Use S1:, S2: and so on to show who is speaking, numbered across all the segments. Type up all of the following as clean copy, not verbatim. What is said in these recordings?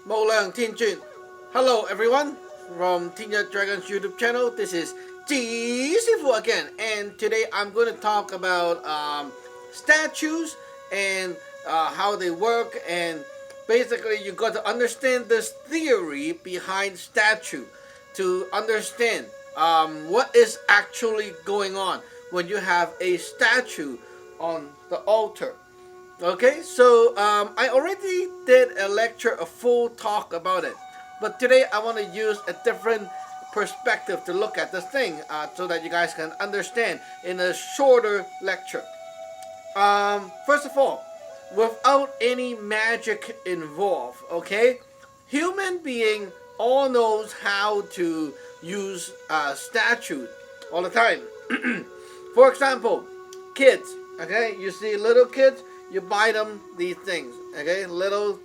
S1: Tianjun. Hello everyone from tinyatdragon's YouTube channel. This is Sifu again, and today I'm going to talk about statues and how they work, and basically you got to understand this theory behind statue to understand what is actually going on when you have a statue on the altar. Okay, so I already did a lecture, a full talk about it, but today I want to use a different perspective to look at this thing so that you guys can understand in a shorter lecture. First of all, without any magic involved, okay, human being all knows how to use statue all the time. For example, kids, okay, you see little kids, you buy them these things, okay, little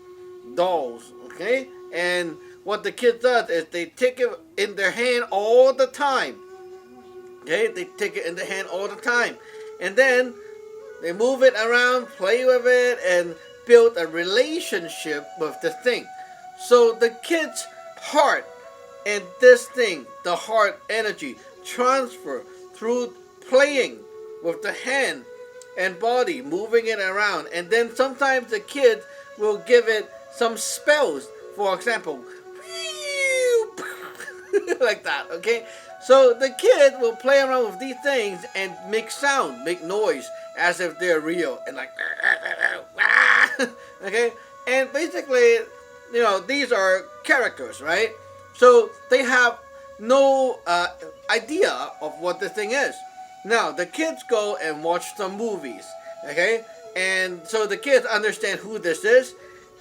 S1: dolls, okay, and what the kid does is they take it in their hand all the time, okay, they take it in their hand all the time, and then they move it around, play with it, and build a relationship with the thing. So the kid's heart and this thing, the heart energy, transfer through playing with the hand and body, moving it around, and then sometimes the kid will give it some spells, for example, like that, okay? So the kid will play around with these things and make sound, make noise as if they're real, and like okay, and basically, you know, these are characters, right? So they have no idea of what the thing is. Now the kids go and watch some movies, okay, and so the kids understand who this is,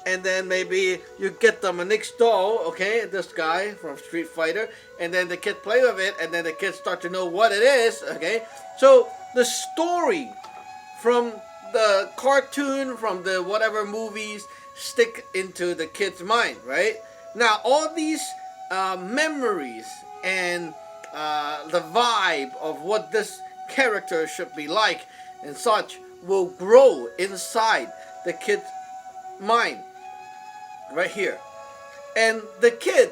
S1: and then maybe you get them a next doll, okay, this guy from Street Fighter, and then the kids play with it, and then the kids start to know what it is, okay. So the story from the cartoon, from the whatever movies, stick into the kid's mind, right? Now all these memories and the vibe of what this character should be like and such will grow inside the kid's mind right here, and the kid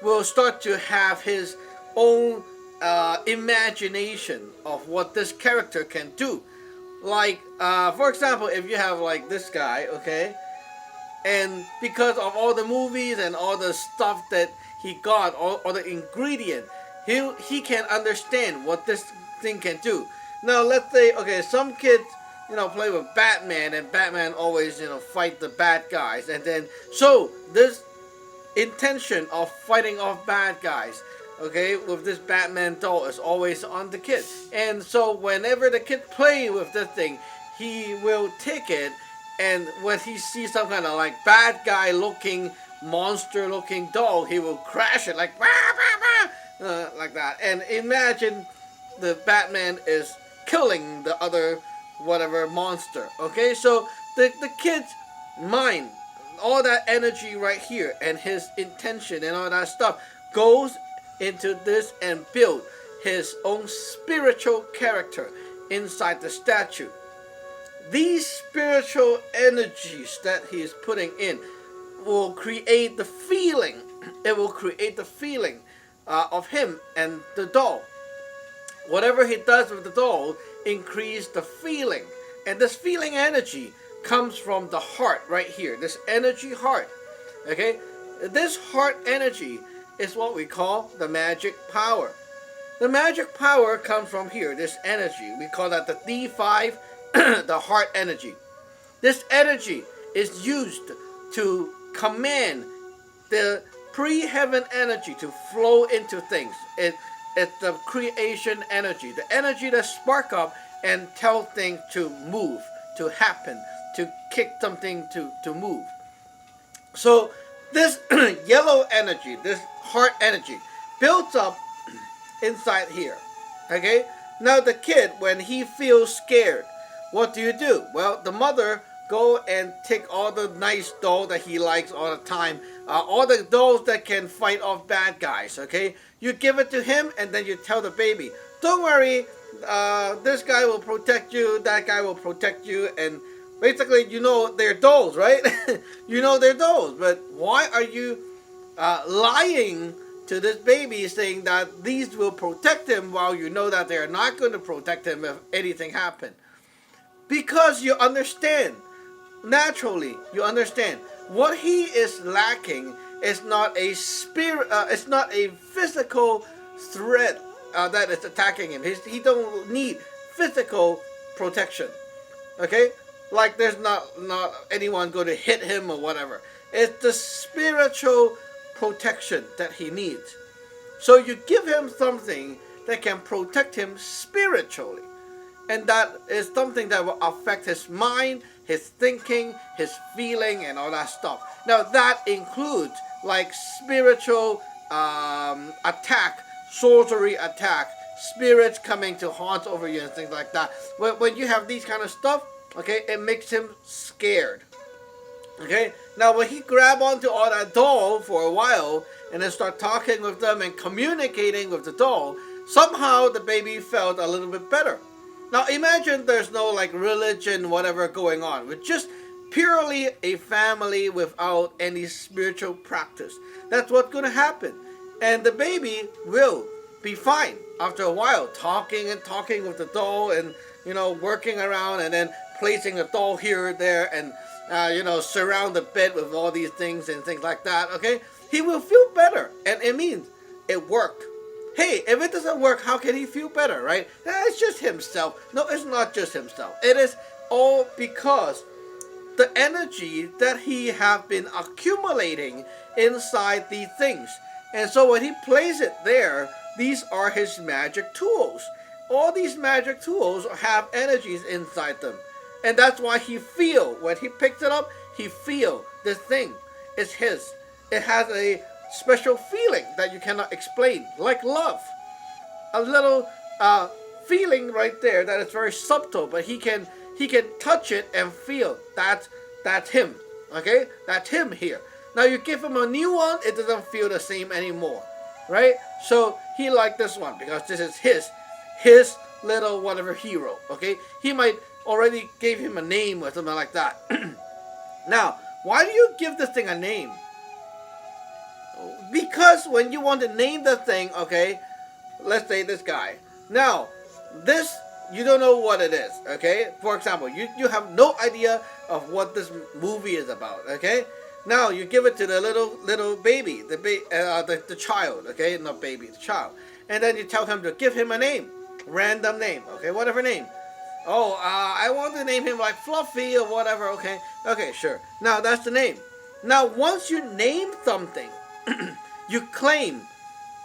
S1: will start to have his own imagination of what this character can do. Like for example, if you have like this guy, okay, and because of all the movies and all the stuff that he got, all the ingredient, he can understand what this thing can do. Now let's say, okay, some kids, you know, play with Batman, and Batman always, you know, fight the bad guys, and then so this intention of fighting off bad guys, okay, with this Batman doll is always on the kid, and so whenever the kid play with this thing, he will take it, and when he sees some kind of like bad guy looking, monster looking doll, he will crash it like like that, and imagine the Batman is killing the other whatever monster, okay. So the kid's mind, all that energy right here, and his intention and all that stuff goes into this and build his own spiritual character inside the statue. These spiritual energies that he is putting in will create the feeling, it will create the feeling of him and the doll. Whatever he does with the doll increase the feeling, and this feeling energy comes from the heart right here, this energy heart, okay. This heart energy is what we call the magic power. The magic power comes from here, this energy, we call that the D5 the heart energy. This energy is used to command the pre-heaven energy to flow into things. It's the creation energy, the energy that spark up and tell things to move, to happen, to kick something to move. So this yellow energy, this heart energy, builds up inside here, okay. Now the kid, when he feels scared, what do? Well, the mother go and take all the nice dolls that he likes all the time, all the dolls that can fight off bad guys, okay. You give it to him, and then you tell the baby, don't worry, this guy will protect you, that guy will protect you, and basically, you know they're dolls, right? You know they're dolls, but why are you lying to this baby, saying that these will protect him while you know that they are not going to protect him if anything happens? Because you understand, naturally, you understand what he is lacking is not a spirit, it's not a physical threat that is attacking him. He don't need physical protection, okay? Like there's not anyone going to hit him or whatever. It's the spiritual protection that he needs. So you give him something that can protect him spiritually. And that is something that will affect his mind, his thinking, his feeling, and all that stuff. Now that includes like spiritual attack, sorcery attack, spirits coming to haunt over you and things like that. When you have these kind of stuff, okay, it makes him scared. Okay, now when he grab onto all that doll for a while and then start talking with them and communicating with the doll, somehow the baby felt a little bit better. Now imagine there's no like religion, whatever going on, with just purely a family without any spiritual practice. That's what's going to happen. And the baby will be fine after a while, talking with the doll and, you know, working around and then placing a doll here or there and, you know, surround the bed with all these things and things like that, okay? He will feel better. And it means it worked. Hey, if it doesn't work, how can he feel better, right? It's just himself. No, it's not just himself. It is all because the energy that he have been accumulating inside these things. And so when he plays it there, these are his magic tools. All these magic tools have energies inside them. And that's why he feel, when he picks it up, he feel this thing is his. It has a special feeling that you cannot explain, like love. A little feeling right there that is very subtle, but he can touch it and feel that's him. Okay, that's him here. Now you give him a new one, it doesn't feel the same anymore, right? So he liked this one because this is his little whatever hero. Okay, he might already gave him a name or something like that. Now, why do you give this thing a name? Because when you want to name the thing, okay, let's say this guy. Now, this, you don't know what it is, okay? For example, you have no idea of what this movie is about, okay? Now, you give it to the little baby, the child, okay? Not baby, the child. And then you tell him to give him a name, random name, okay? Whatever name. Oh, I want to name him like Fluffy or whatever, okay? Okay, sure. Now, that's the name. Now, once you name something, you claim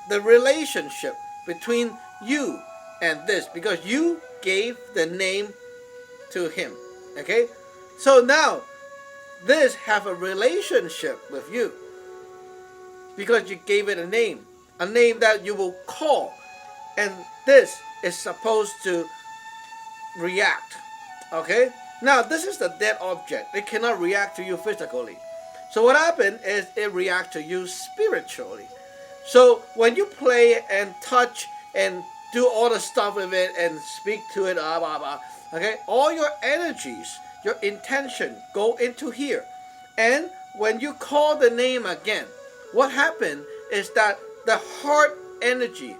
S1: the relationship between you and this because you gave the name to him. Okay? So now this have a relationship with you because you gave it a name that you will call, and this is supposed to react. Okay? Now this is the dead object. It cannot react to you physically. So what happened is it reacts to you spiritually. So when you play and touch and do all the stuff with it and speak to it, okay, all your energies, your intention go into here. And when you call the name again, what happened is that the heart energy,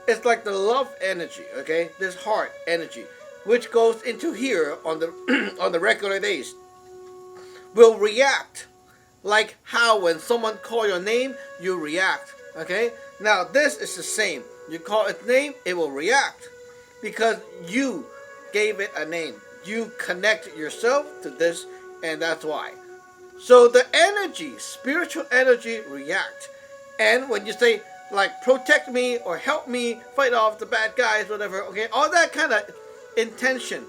S1: it's like the love energy, okay, this heart energy, which goes into here on the on the regular days, will react. Like how when someone call your name, you react. Okay? Now this is the same. You call its name, it will react. Because you gave it a name. You connect yourself to this, and that's why. So the energy, spiritual energy, react. And when you say, like, protect me or help me fight off the bad guys, whatever, okay, all that kind of intention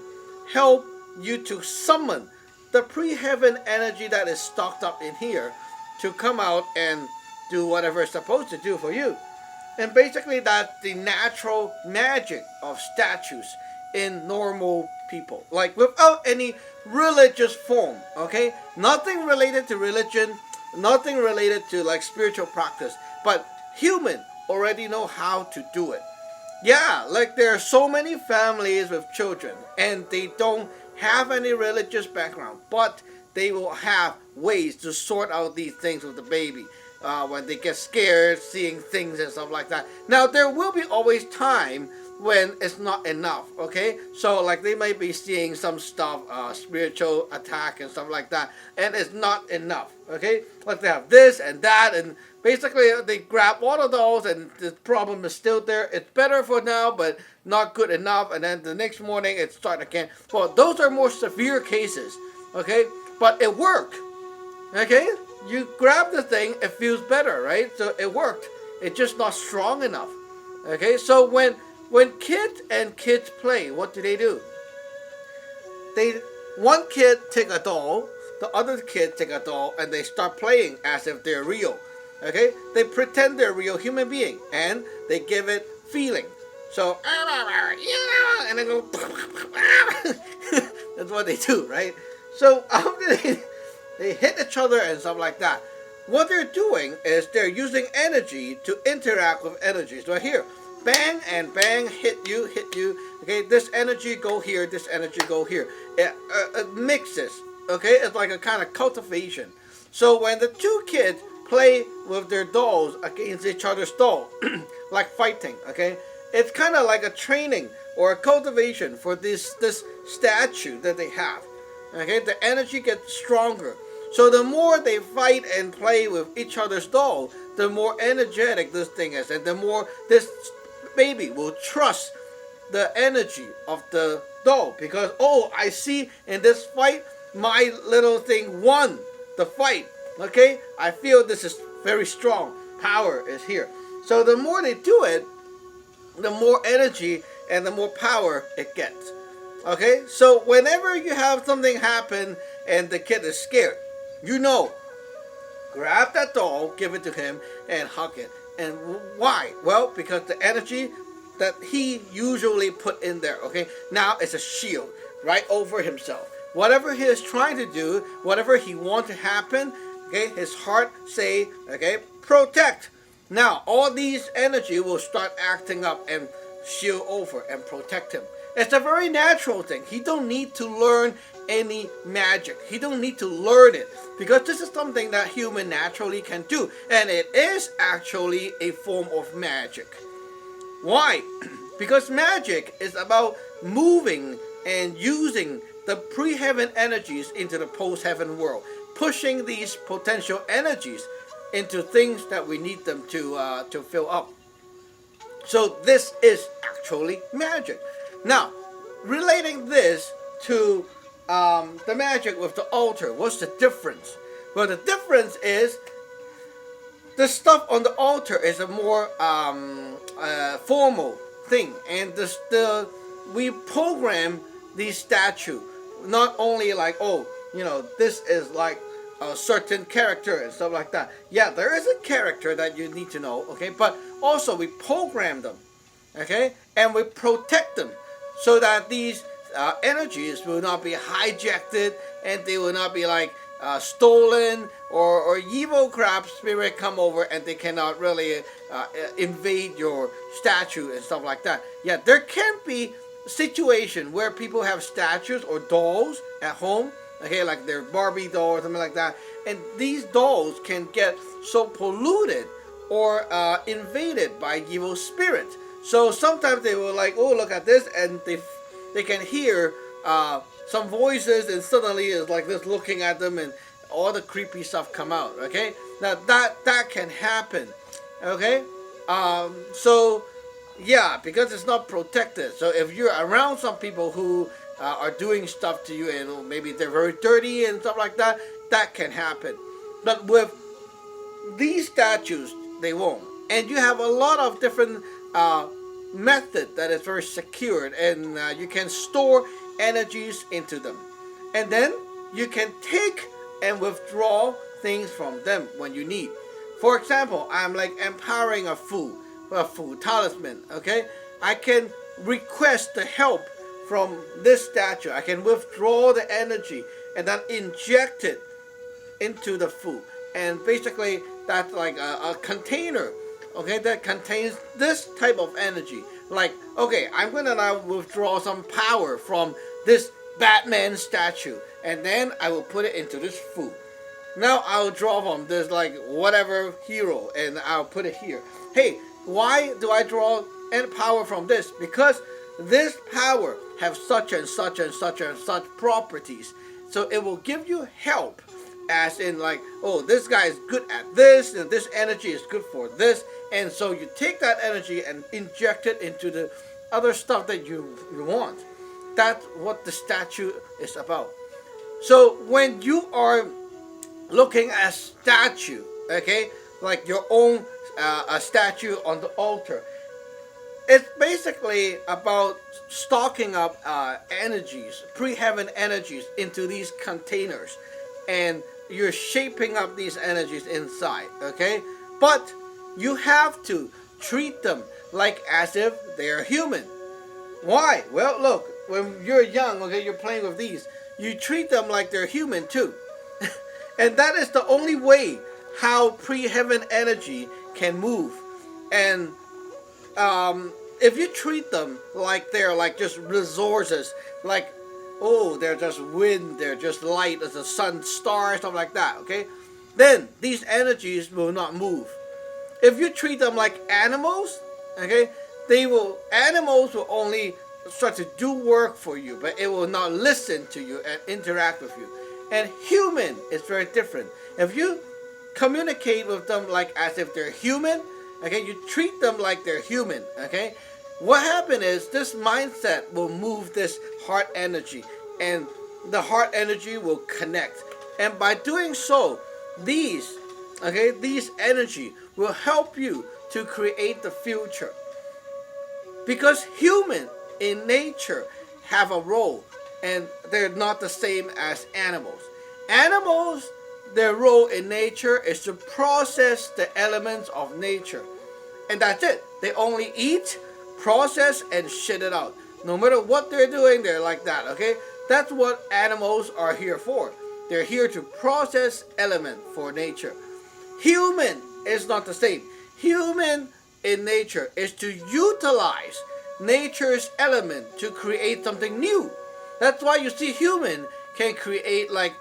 S1: help you to summon the pre-heaven energy that is stocked up in here to come out and do whatever it's supposed to do for you. And basically that's the natural magic of statues in normal people, like without any religious form, okay? Nothing related to religion, nothing related to like spiritual practice, but human already know how to do it. Yeah, like there are so many families with children and they don't have any religious background, but they will have ways to sort out these things with the baby. When they get scared, seeing things and stuff like that. Now, there will be always time when it's not enough, okay? So, like, they might be seeing some stuff, spiritual attack and stuff like that, and it's not enough, okay? Like, they have this and that, and basically, they grab all of those, and the problem is still there. It's better for now, but not good enough, and then the next morning, it starts again. Well, those are more severe cases, okay? But it worked, okay? You grab the thing, it feels better, right? So it worked. It's just not strong enough. Okay, so when kids and kids play, what do? One kid take a doll, the other kid take a doll, and they start playing as if they're real. Okay, they pretend they're real human being, and they give it feeling. So and they go. That's what they do, right? So after they hit each other and stuff like that. What they're doing is they're using energy to interact with energy. So here, bang and bang, hit you. Okay, this energy go here, this energy go here. It mixes. Okay, it's like a kind of cultivation. So when the two kids play with their dolls against each other's doll, like fighting, okay, it's kind of like a training or a cultivation for this statue that they have. Okay, the energy gets stronger. So the more they fight and play with each other's doll, the more energetic this thing is, and the more this baby will trust the energy of the doll, because, oh, I see in this fight, my little thing won the fight. Okay, I feel this is very strong. Power is here. So the more they do it, the more energy and the more power it gets. Okay, so whenever you have something happen and the kid is scared, you know, grab that doll, give it to him, and hug it. And why? Well, because the energy that he usually put in there, okay, now it's a shield right over himself. Whatever he is trying to do, whatever he wants to happen, okay, his heart say, okay, protect. Now, all these energy will start acting up and shield over and protect him. It's a very natural thing. He don't need to learn any magic. He don't need to learn it, because this is something that human naturally can do, and it is actually a form of magic. Why? Because magic is about moving and using the pre-heaven energies into the post-heaven world, pushing these potential energies into things that we need them to fill up. So this is actually magic. Now, relating this to the magic with the altar, what's the difference? Well, the difference is the stuff on the altar is a more formal thing, and we program these statues not only like, oh, you know, this is like a certain character and stuff like that. Yeah, there is a character that you need to know, okay, but also we program them, okay, and we protect them so that these energies will not be hijacked, and they will not be like stolen, or evil crab spirit come over and they cannot really invade your statue and stuff like that. Yeah, there can be situation where people have statues or dolls at home, okay, like their Barbie doll or something like that, and these dolls can get so polluted or invaded by evil spirits. So sometimes they will like, oh, look at this, and they can hear some voices, and suddenly it's like this looking at them, and all the creepy stuff come out. Okay, now that can happen. Okay, so yeah, because it's not protected. So if you're around some people who are doing stuff to you, and maybe they're very dirty and stuff like that, that can happen. But with these statues, they won't. And you have a lot of different method that is very secured, and you can store energies into them, and then you can take and withdraw things from them when you need. For example, I'm like empowering a fu talisman, okay, I can request the help from this statue. I can withdraw the energy and then inject it into the fu, and basically that's like a container, okay, that contains this type of energy. Like, okay, I'm gonna now withdraw some power from this Batman statue, and then I will put it into this food. Now I'll draw from this like whatever hero, and I'll put it here. Hey, why do I draw and power from this? Because this power have such and such and such and such properties. So it will give you help, as in like, oh, this guy is good at this, and this energy is good for this. And so you take that energy and inject it into the other stuff that you want. That's what the statue is about. So when you are looking at statue, okay, like your own a statue on the altar, it's basically about stocking up energies, pre-heaven energies into these containers, and you're shaping up these energies inside, okay? But you have to treat them like as if they're human. Why? Well, look, when you're young, okay, you're playing with these, you treat them like they're human too. And that is the only way how pre-heaven energy can move. And if you treat them like they're like just resources, like, oh, they're just wind, they're just light, as the sun, stars, stuff like that, okay? Then these energies will not move. If you treat them like animals, okay, animals will only start to do work for you, but it will not listen to you and interact with you. And human is very different. If you communicate with them like as if they're human, okay, you treat them like they're human, okay, what happens is this mindset will move this heart energy, and the heart energy will connect. And by doing so, these energy will help you to create the future. Because human in nature have a role, and they're not the same as animals. Animals, their role in nature is to process the elements of nature. And that's it. They only eat, process, and shit it out. No matter what they're doing, they're like that, okay? That's what animals are here for. They're here to process element for nature. Human is not the same. Human in nature is to utilize nature's element to create something new. That's why you see human can create like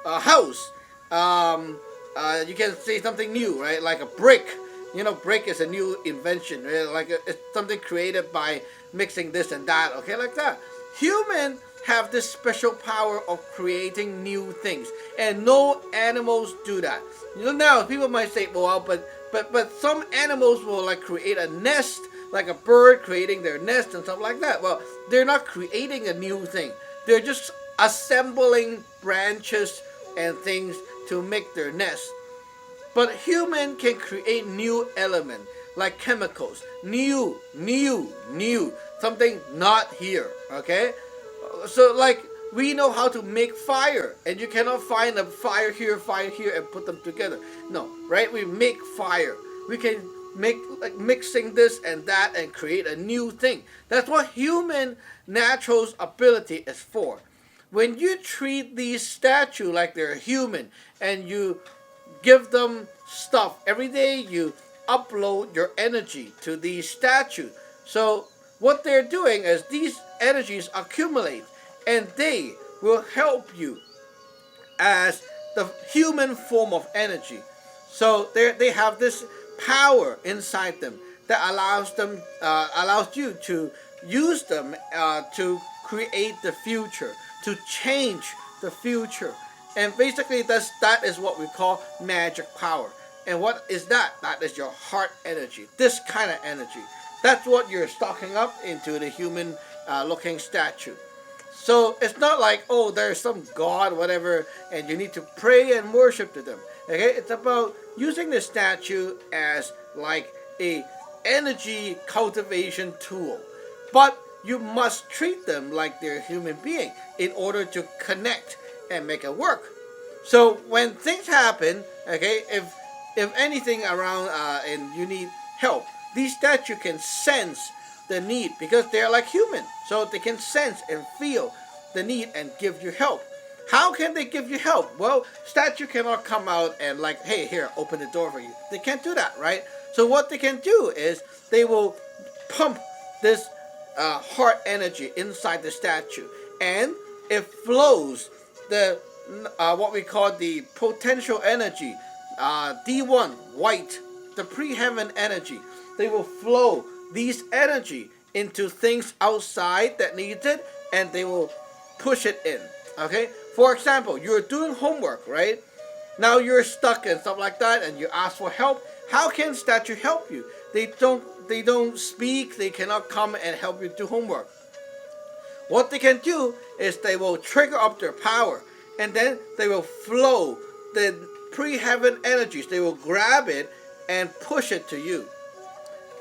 S1: a house. You can say something new, right? Like a brick. You know, brick is a new invention, right? Like it's something created by mixing this and that, okay, like that. Human have this special power of creating new things, and no animals do that. You know, now people might say, well, but some animals will like create a nest, like a bird creating their nest and stuff like that. Well, they're not creating a new thing. They're just assembling branches and things to make their nest. But human can create new element, like chemicals. New. Something not here, okay? So like we know how to make fire, and you cannot find a fire here, and put them together. No, right? We make fire. We can make like mixing this and that and create a new thing. That's what human natural ability is for. When you treat these statues like they're human, and you give them stuff every day, you upload your energy to these statues. So what they're doing is these energies accumulate, and they will help you as the human form of energy. So they have this power inside them that allows you to use them to create the future, to change the future. And basically that is what we call magic power. And what is that? That is your heart energy, this kind of energy. That's what you're stocking up into the human looking statue. So it's not like, oh, there's some god, whatever, and you need to pray and worship to them. Okay, it's about using the statue as like a energy cultivation tool. But you must treat them like they're a human being in order to connect and make it work. So when things happen, okay, if anything around and you need help, these statues can sense the need because they're like human. So they can sense and feel the need and give you help. How can they give you help? Well, statue cannot come out and like, hey, here, open the door for you. They can't do that, right? So what they can do is they will pump this heart energy inside the statue, and it flows the what we call the potential energy, D1 white, the pre-heaven energy. They will flow these energy into things outside that needs it, and they will push it in. Okay, for example, you're doing homework, right? Now you're stuck and stuff like that, and you ask for help. How can statue help you? They don't speak. They cannot come and help you do homework. What they can do is they will trigger up their power, and then they will flow the pre-heaven energies. They will grab it and push it to you.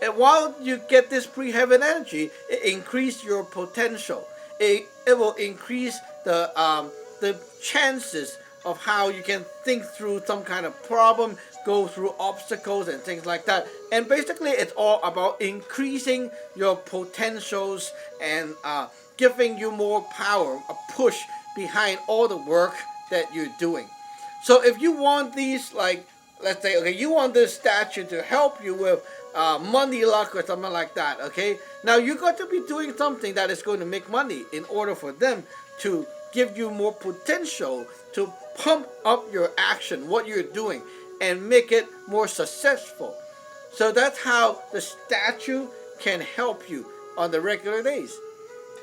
S1: And while you get this pre-heaven energy, it increases your potential. It will increase the chances of how you can think through some kind of problem, go through obstacles and things like that. And basically, it's all about increasing your potentials and giving you more power, a push behind all the work that you're doing. So if you want these, like, let's say, okay, you want this statue to help you with money luck or something like that, okay? Now you got to be doing something that is going to make money in order for them to give you more potential to pump up your action, what you're doing, and make it more successful. So that's how the statue can help you on the regular days.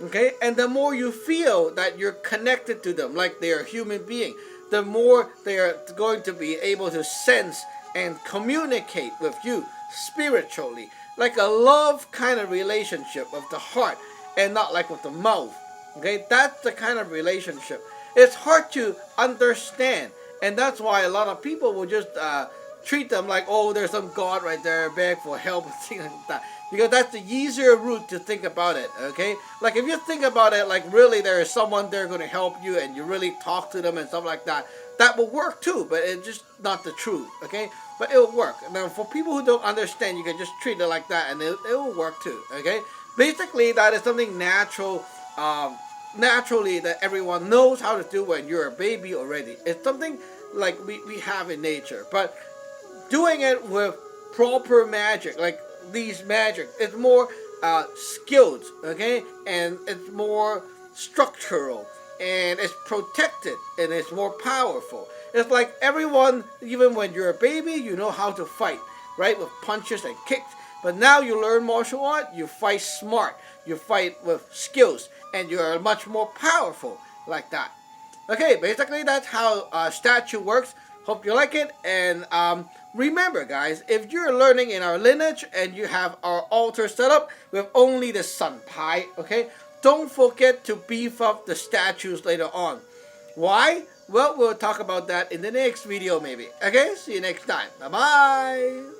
S1: Okay, and the more you feel that you're connected to them, like they're a human being, the more they are going to be able to sense and communicate with you spiritually, like a love kind of relationship of the heart and not like with the mouth. Okay, that's the kind of relationship. It's hard to understand, and that's why a lot of people will just treat them like, oh, there's some god right there, beg for help and things like that. Because that's the easier route to think about it, okay? Like if you think about it, like really there is someone there going to help you and you really talk to them and stuff like that, that will work too, but it's just not the truth, okay? But it will work. Now for people who don't understand, you can just treat it like that and it will work too, okay? Basically, that is something natural, naturally that everyone knows how to do when you're a baby already. It's something like we have in nature, but doing it with proper magic, like these magic, it's more skilled, okay, and it's more structural, and it's protected, and it's more powerful. It's like everyone, even when you're a baby, you know how to fight, right, with punches and kicks. But now you learn martial art, you fight smart, you fight with skills, and you're much more powerful like that. Okay, basically that's how statue works. Hope you like it, and remember guys, if you're learning in our lineage and you have our altar set up with only the sun pai, okay, don't forget to beef up the statues later on. Why? Well, we'll talk about that in the next video maybe. Okay, see you next time. Bye bye.